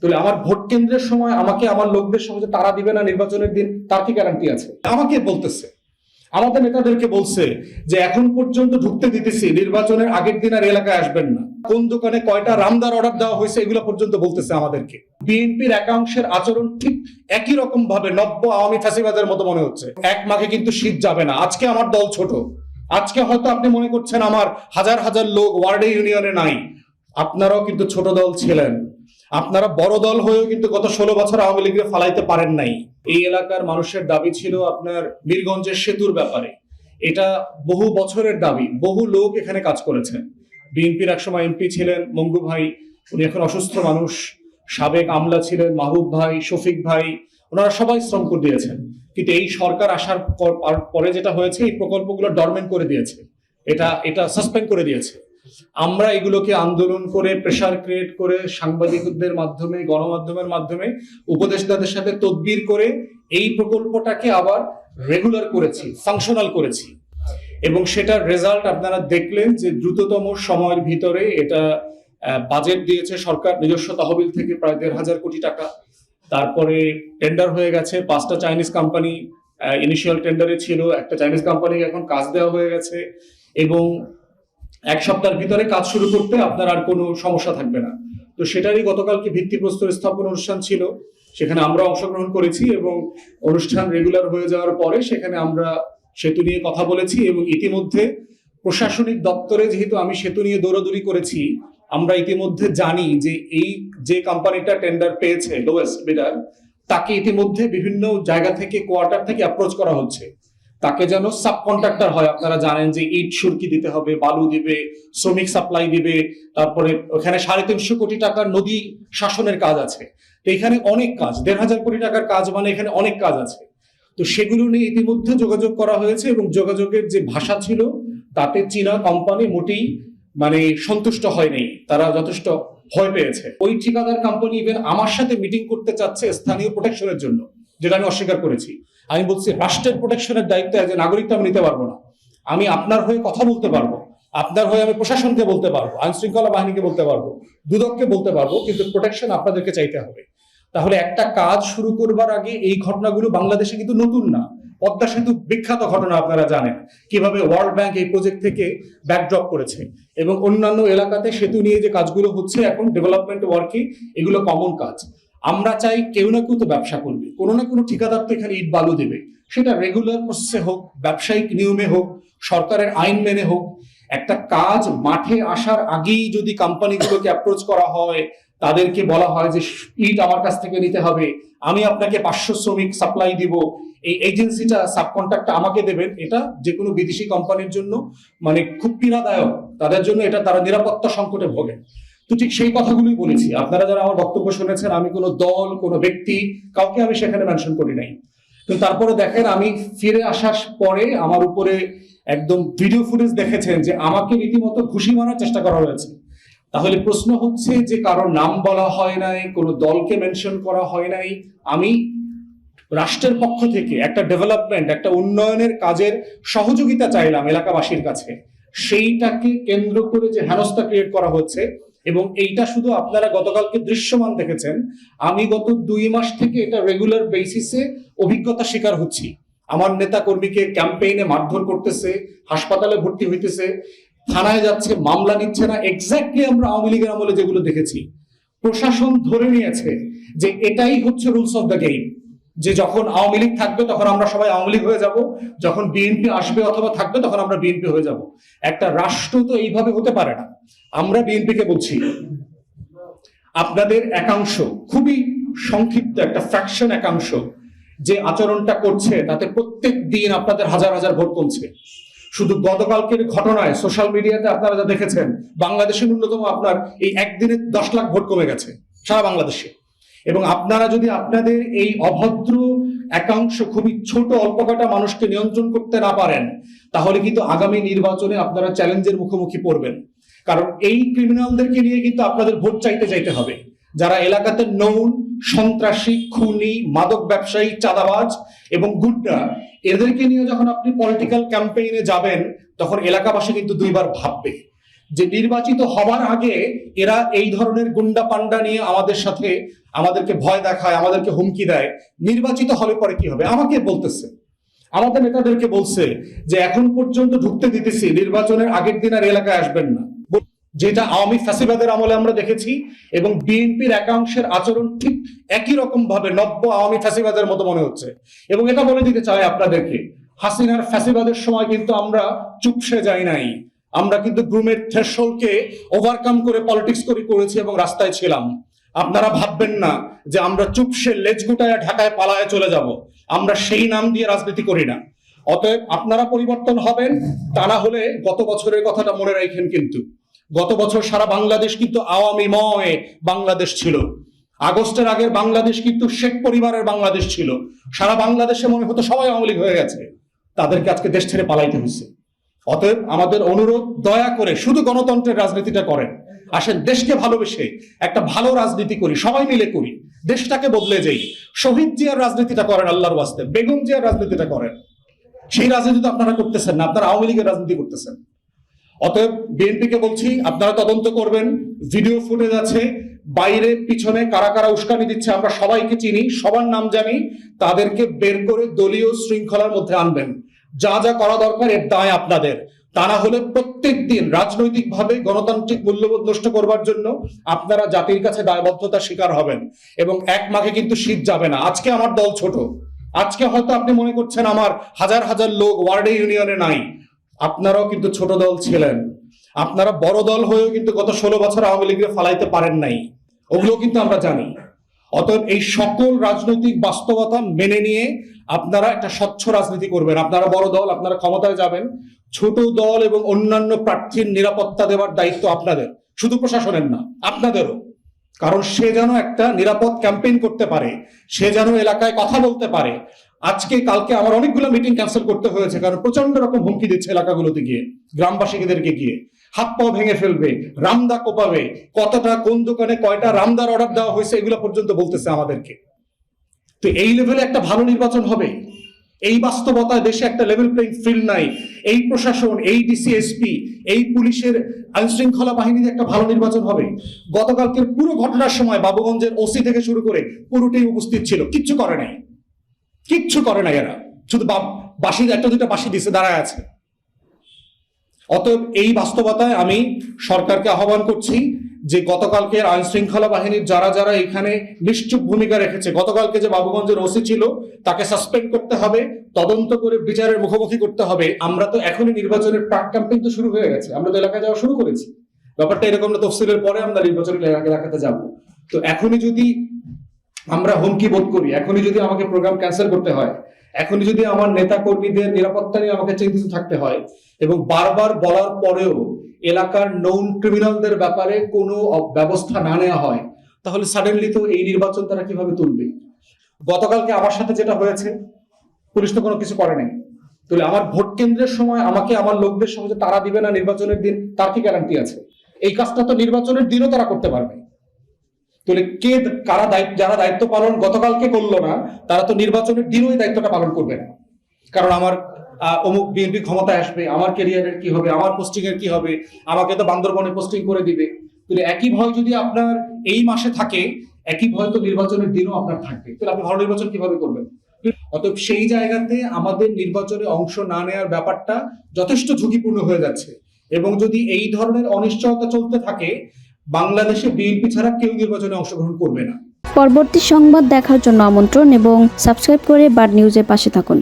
তাহলে আমার ভোট কেন্দ্রের সময় আমাকে আমার লোকদের সঙ্গে তারা দিবে না নির্বাচনের দিন, তার কি গ্যারান্টি আছে? আমাকে বলতেছে, আমাদের নেতাদেরকে বলছে যে এখন পর্যন্ত ঢুকতে দিতেছি, নির্বাচনের আগের দিন আর এলাকায় আসবেন না। কোন দোকানে কয়টা রামদার অর্ডার দেওয়া হয়েছে এগুলো পর্যন্ত বলতেছে আমাদেরকে। বিএনপির একাংশের আচরণ ঠিক একই রকম ভাবে নব্য আওয়ামী ফ্যাসিবাদের মতো মনে হচ্ছে। এক মাঘে কিন্তু শীত যাবে না। আজকে আমার দল ছোট, আজকে হয়তো আপনি মনে করছেন আমার হাজার হাজার লোক ওয়ার্ডে ইউনিয়নে নাই, আপনারাও কিন্তু ছোট দল ছিলেন। আপনারা বড় দল হয়েও কিন্তু গত 16 বছর আওয়ামী লীগের ফালাইতে পারেন নাই। এই এলাকার মানুষের দাবি ছিল আপনার বীরগঞ্জের সেতুর ব্যাপারে। এটা বহু বছরের দাবি, বহু লোক এখানে কাজ করেছেন। বিএনপির একসময় এমপি ছিলেন মঙ্গু ভাই, উনি এখন অসুস্থ মানুষ। সাবেক আমলা ছিলেন মাহবুব ভাই, শফিক ভাই, ওনারা সবাই শ্রম করে দিয়েছেন। কিন্তু এই সরকার আসার পরে যেটা হয়েছে, এই প্রকল্পগুলো ডরমেন্ট করে দিয়েছে, এটা সাসপেন্ড করে দিয়েছে। আমরা এগুলোকে আন্দোলন করে, প্রেসার ক্রিয়েট করে, সাংবাদিকদের মাধ্যমে, গণমাধ্যমের মাধ্যমে, উপদেষ্টাদের সাথে তদবির করে এই প্রকল্পটাকে আবার রেগুলার করেছি, ফাংশনাল করেছি। এবং সেটার রেজাল্ট আপনারা দেখলেন যে দ্রুততম সময়ের ভিতরে এটা বাজেট দিয়েছে সরকার নিজস্ব তহবিল থেকে প্রায় 1,500 কোটি টাকা। তারপরে টেন্ডার হয়ে গেছে, 5টা চাইনিজ কোম্পানি ইনিশিয়াল টেন্ডারে ছিল, একটা চাইনিজ কোম্পানিকে এখন কাজ দেওয়া হয়ে গেছে। এবং 1 সপ্তাহের ভিতরে কাজ শুরু করতে আপনার আর কোনো সমস্যা থাকবে না। তো সেটারই গতকালকে ভিত্তিপ্রস্তর স্থাপন অনুষ্ঠান ছিল, সেখানে আমরা অংশগ্রহণ করেছি। এবং অনুষ্ঠান রেগুলার হয়ে যাওয়ার পরে সেখানে আমরা সেতু নিয়ে কথা বলেছি। এবং ইতিমধ্যে প্রশাসনিক দপ্তরে, যেহেতু আমি সেতু নিয়ে দৌড়াদৌড়ি করেছি, আমরা ইতিমধ্যে জানি যে এই যে কোম্পানিটা টেন্ডার পেয়েছে লোয়েস্ট বিডার, তাকে ইতিমধ্যে বিভিন্ন জায়গা থেকে, কোয়ার্টার থেকে অ্যাপ্রোচ করা হচ্ছে তাকে যেন সাব কন্ট্রাক্টর হয়। আপনারা জানেন যে ইট সুরকি দিতে হবে, বালু দিবে, শ্রমিক সাপ্লাই দিবে। তারপরে ওখানে 350 কোটি টাকার নদী শাসনের কাজ আছে। তো এখানে অনেক কাজ, 1,500 কোটি টাকার কাজ, মানে এখানে অনেক কাজ আছে। তো সেগুলো নিয়ে ইতিমধ্যে যোগাযোগ করা হয়েছে। এবং যোগাযোগের যে ভাষা ছিল তাতে চীনা কোম্পানি মোটেই মানে সন্তুষ্ট হয়নি, তারা যথেষ্ট ভয় পেয়েছে। ওই ঠিকাদার কোম্পানি ইভেন আমার সাথে মিটিং করতে চাচ্ছে স্থানীয় প্রোটেকশনের জন্য, যেটা আমি অস্বীকার করেছি। আমি বলছি রাষ্ট্রের প্রোটেকশনের দায়িত্ব এজ এ নাগরিক আমি নিতে পারবো না। আমি আপনার হয়ে কথা বলতে পারবো, আপনার হয়ে আমি প্রশাসনকে বলতে পারবো, আইন শৃঙ্খলা বাহিনীকে বলতে পারবো, দুদককে বলতে পারবো, কিন্তু প্রোটেকশন আপনাদেরকে চাইতে হবে। তাহলে একটা কাজ শুরু করবার আগে এই ঘটনাগুলো বাংলাদেশে কিন্তু নতুন না। পদ্মা সেতু বিখ্যাত ঘটনা, আপনারা জানেন কিভাবে ওয়ার্ল্ড ব্যাংক এই প্রজেক্ট থেকে ব্যাকড্রপ করেছে। এবং অন্যান্য এলাকাতে সেতু নিয়ে যে কাজগুলো হচ্ছে এখন ডেভেলপমেন্ট ওয়ার্কে, এগুলো কমন কাজ। আমরা চাই কেউ না কেউ তো ব্যবসা করবে, কোনো না কোনো ঠিকাদার তো এখানে ইট বালু দেবে। সেটা রেগুলার প্রসেসে হোক, ব্যবসায়িক নিয়মে হোক, সরকারের আইন মেনে হোক। একটা কাজ মাঠে আসার আগেই যদি কোম্পানিগুলোকে অ্যাপ্রোচ করা হয়, তাদেরকে বলা হয় যে ইট আমার কাছ থেকে নিতে হবে, আমি আপনাকে 500 শ্রমিক সাপ্লাই দিব, এই এজেন্সিটা সাবকন্ট্রাক্ট আমাকে দেবেন, এটা যে কোনো বিদেশি কোম্পানির জন্য মানে খুব পীড়াদায়ক। তাদের জন্য এটা, তারা নিরাপত্তা সংকটে ভোগে। তো ঠিক সেই কথাগুলোই বলেছি। আপনারা যারা আমার বক্তব্য শুনেছেন, আমি কোনো দল, কোনো ব্যক্তি, কাউকে আমি সেখানে মেনশন করি নাই। কিন্তু তারপরে দেখেন, আমি ফিরে আসার পরে আমার উপরে একদম ভিডিও ফুটেজ দেখেছেন যে আমাকে রীতিমতো ঘুষি মারার চেষ্টা করা হয়েছে। তাহলে প্রশ্ন হচ্ছে যে কারোর নাম বলা হয় নাই, কোনো দলকে মেনশন করা হয় নাই। আমি রাষ্ট্রের পক্ষ থেকে একটা ডেভেলপমেন্ট, একটা উন্নয়নের কাজের সহযোগিতা চাইলাম এলাকাবাসীর কাছে। সেইটাকে কেন্দ্র করে যে হেনস্থা ক্রিয়েট করা হচ্ছে, এবং এইটা শুধু আপনারা গতকালকে দৃশ্যমান দেখেছেন, আমি গত 2 মাস থেকে এটা রেগুলার বেসিসে অভিজ্ঞতা শিকার হচ্ছি। আমার নেতা কর্মীকে ক্যাম্পেইনে মারধর করতেছে, হাসপাতালে ভর্তি হইতেছে, থানায় যাচ্ছে, মামলা নিচ্ছে না। এক্স্যাক্টলি আমরা আওয়ামী লীগের আমলে যেগুলো দেখেছি। প্রশাসন ধরে নিয়েছে যে এটাই হচ্ছে রুলস অফ দ্য গেম, যে যখন আওয়ামী লীগ থাকবে তখন আমরা সবাই আওয়ামী লীগ হয়ে যাব, যখন বিএনপি আসবে অথবা থাকবে তখন আমরা বিএনপি হয়ে যাব। একটা রাষ্ট্র তো এইভাবে হতে পারে না। আমরা বিএনপিকে বলছি, আপনাদের একাংশ, খুবই সংক্ষিপ্ত একটা ফ্র্যাকশন একাংশ যে আচরণটা করছে, তাতে প্রত্যেক দিন আপনাদের হাজার হাজার ভোট কমছে। শুধু গতকালকের ঘটনায় সোশ্যাল মিডিয়াতে আপনারা যা দেখেছেন, বাংলাদেশে ন্যূনতম আপনার এই একদিনে 10 লাখ ভোট কমে গেছে সারা বাংলাদেশে। এবং আপনারা যদি আপনাদের এই অভদ্র একাংশ, খুবই ছোট অল্প কটা মানুষকে নিয়ন্ত্রণ করতে না পারেন, তাহলে কিন্তু আগামী নির্বাচনে আপনারা চ্যালেঞ্জের মুখোমুখি পড়বেন। কারণ এই ক্রিমিনালদেরকে নিয়ে কিন্তু আপনাদের ভোট চাইতে হবে, যারা এলাকাতে নৌন, সন্ত্রাসী, খুনি, মাদক ব্যবসায়ী, চাঁদাবাজ এবং গুন্ডা। এদেরকে নিয়ে যখন আপনি পলিটিক্যাল ক্যাম্পেইনে যাবেন, তখন এলাকাবাসী কিন্তু 2 বার ভাববে। যে নির্বাচিত হবার আগে এরা এই ধরনের গুন্ডা পান্ডা নিয়ে আমাদেরকে ভয় দেখায়, আমাদেরকে হুমকি দেয়। নির্বাচিত হলে পরে কি হবে? আমাকে বলতেছে, আমাদের নেতাদেরকে বলছে যে এখন পর্যন্ত ঢুকতে দিতেছি, নির্বাচনের আগের দিন আর এলাকায় আসবেন না, যেটা আওয়ামী ফ্যাসিবাদের আমলে আমরা দেখেছি। এবং বিএনপির একাংশের আচরণ ঠিক একই রকম ভাবে নব্য আওয়ামী ফ্যাসিবাদের মতো মনে হচ্ছে। এবং এটা বলে দিতে চাই আপনাদেরকে, হাসিনার ফ্যাসিবাদের সময় কিন্তু আমরা চুপসে যাই নাই। আমরা কিন্তু গ্রুমের থ্রেশহোল্ডকে ওভারকাম করে পলিটিক্স করেছি এবং রাস্তায় ছিলাম। আপনারা ভাববেন না যে আমরা চুপসে লেজ গুটায় ঢাকায় পালায় চলে যাব। আমরা সেই নাম দিয়ে রাজনীতি করি না। অতএব আপনারা পরিবর্তন হবেন, তা না হলে গত বছরের কথাটা মনে রাখেন। কিন্তু গত বছর সারা বাংলাদেশ কিন্তু আওয়ামীময় বাংলাদেশ ছিল। আগস্টের আগের বাংলাদেশ কিন্তু শেখ পরিবারের বাংলাদেশ ছিল। সারা বাংলাদেশে মনে হতো সবাই আওয়ামী লীগ হয়ে গেছে, তাদেরকে আজকে দেশ ছেড়ে পালাইতে হয়েছে। অতএব আমাদের অনুরোধ, দয়া করে শুধু গণতন্ত্রের রাজনীতিটা করেন। আসেন দেশকে ভালোবেসে একটা ভালো রাজনীতি করি, সবাই মিলে করি, দেশটাকে বদলে যাই। শহীদ জিয়ার রাজনীতিটা করেন আল্লাহর ওয়াস্তে, বেগম জিয়ার রাজনীতিটা করেন। সেই রাজনীতি তো আপনারা করতেছেন না, আপনারা আওয়ামী লীগের রাজনীতি করতেছেন। অতএব বিএনপিকে বলছি, আপনারা তদন্ত করবেন। ভিডিও ফুটেজ আছে, বাইরে পিছনে কারা কারা উস্কানি দিচ্ছে আমরা সবাইকে চিনি, সবার নাম জানি। তাদেরকে বের করে দলীয় শৃঙ্খলার মধ্যে আনবেন। যা যা করা দরকার এর দায় আপনাদের। তা না হলে প্রত্যেক দিন রাজনৈতিকভাবে গণতান্ত্রিক মূল্যবোধ নষ্ট করবার জন্য আপনারা জাতির কাছে দায়বদ্ধতার শিকার হবেন। এবং এক মাঘে কিন্তু শীত যাবে না। আজকে আমার দল ছোট, আজকে হয়তো আপনি মনে করছেন আমার হাজার হাজার লোক ওয়ার্ডে ইউনিয়নে নাই। আপনারাও কিন্তু ছোট দল ছিলেন। আপনারা বড় দল হয়েও কিন্তু গত 16 বছর আওয়ামী লীগকে ফালাইতে পারেন নাই, ওগুলো কিন্তু আমরা জানি। অতএব এই সকল রাজনৈতিক বাস্তবতা মেনে নিয়ে আপনারা একটা স্বচ্ছ রাজনীতি করবেন। আপনারা বড় দল, আপনারা ক্ষমতায় যাবেন। ছোট দল এবং অন্যান্য প্রার্থীর নিরাপত্তা দেওয়ার দায়িত্ব আপনাদের, শুধু প্রশাসনের না, আপনাদেরও। কারণ সে যেন একটা নিরাপদ ক্যাম্পেইন করতে পারে, সে যেন এলাকায় কথা বলতে পারে। আজকে কালকে আমার অনেকগুলো মিটিং ক্যান্সেল করতে হয়েছে, কারণ প্রচন্ড রকম হুমকি দিচ্ছে এলাকাগুলোতে গিয়ে, গ্রামবাসীদেরকে গিয়ে হাত পা ভেঙে ফেলবে, রামদা কোপাবে, কতটা কোন দোকানে কয়টা রামদার অর্ডার দেওয়া হয়েছে এগুলো পর্যন্ত বলতেছে আমাদেরকে। তো এই লেভেলে একটা ভালো নির্বাচন হবে? এই বাস্তবতায় দেশে একটা লেভেল প্লেইং ফিল্ড নাই। এই প্রশাসন, এই ডিসিএসপি, এই পুলিশের আইন শৃঙ্খলা বাহিনীর একটা ভালো নির্বাচন হবে? গতকালকের পুরো ঘটনার সময় বাবুগঞ্জের ওসি থেকে শুরু করে পুরোটাই উপস্থিত ছিল, কিচ্ছু করে নাই, কিচ্ছু করে নাই। এরা শুধু বাসি একটা দুটা বাসি দিছে, দাঁড়ায় আছে। অতএব এই বাস্তবতায় আমি সরকারকে আহ্বান করছি যে গতকালকে আইন শৃঙ্খলা বাহিনীর যারা যারা এখানে নিশ্চুপ ভূমিকা রেখেছে, গতকালকে যে বাবুগঞ্জের ওসি ছিল তাকে সাসপেন্ড করতে হবে, তদন্ত করে বিচারের মুখোমুখি করতে হবে। আমরা তো এখনই নির্বাচনের প্রাক ক্যাম্পেইন তো শুরু হয়ে গেছে, আমরা তো এলাকায় যাওয়া শুরু করেছি। ব্যাপারটা এরকম না, তফসিলের পরে আমরা নির্বাচনের এলাকাতে যাব। তো এখনই যদি আমরা হুমকি বোধ করি, এখনই যদি আমাকে প্রোগ্রাম ক্যান্সেল করতে হয়, এখনই যদি আমার নেতা কর্মীদের নিরাপত্তা নিয়ে আমাকে চিন্তিত থাকতে হয়, এবং বারবার বলার পরেও এলাকার নন ক্রিমিনালদের ব্যাপারে কোনো ব্যবস্থা না নেওয়া হয়, তাহলে সাডেনলি তো এই নির্বাচন তারা কিভাবে তুলবে? গতকালকে আমার সাথে যেটা হয়েছে, পুলিশ তো কোনো কিছু করে নাই। তাহলে আমার ভোট কেন্দ্রের সময় আমাকে আমার লোকদের সঙ্গে তারা দিবে না নির্বাচনের দিন, তার কি গ্যারান্টি আছে? এই কাজটা তো নির্বাচনের দিনও তারা করতে পারবে। তাহলে যারা দায়িত্ব পালন গতকালকে করলো না, তারা তো নির্বাচনের দিনও এই দায়িত্বটা পালন করবে না। কারণ আমার অমুক বিএনপি ক্ষমতায় আসবে, আমার ক্যারিয়ারের কি হবে, আমার পোস্টিং এর কি হবে, আমাকে তো বান্দরবনে পোস্টিং করে দিবে। তাহলে একই ভয় যদি আপনার এই মাসে থাকে, একই ভয় তো নির্বাচনের দিনও আপনার থাকবে। তাহলে আপনি ভালো নির্বাচন কিভাবে করবেন? অতএব সেই জায়গাতে আমাদের নির্বাচনে অংশ না নেওয়ার ব্যাপারটা যথেষ্ট ঝুঁকিপূর্ণ হয়ে যাচ্ছে। এবং যদি এই ধরনের অনিশ্চয়তা চলতে থাকে, বাংলাদেশে বিএনপি ছাড়া কেউ নির্বাচনে অংশগ্রহণ করবে না। পরবর্তী সংবাদ দেখার জন্য আমন্ত্রণ এবং সাবস্ক্রাইব করে বার্ড নিউজের পাশে থাকুন।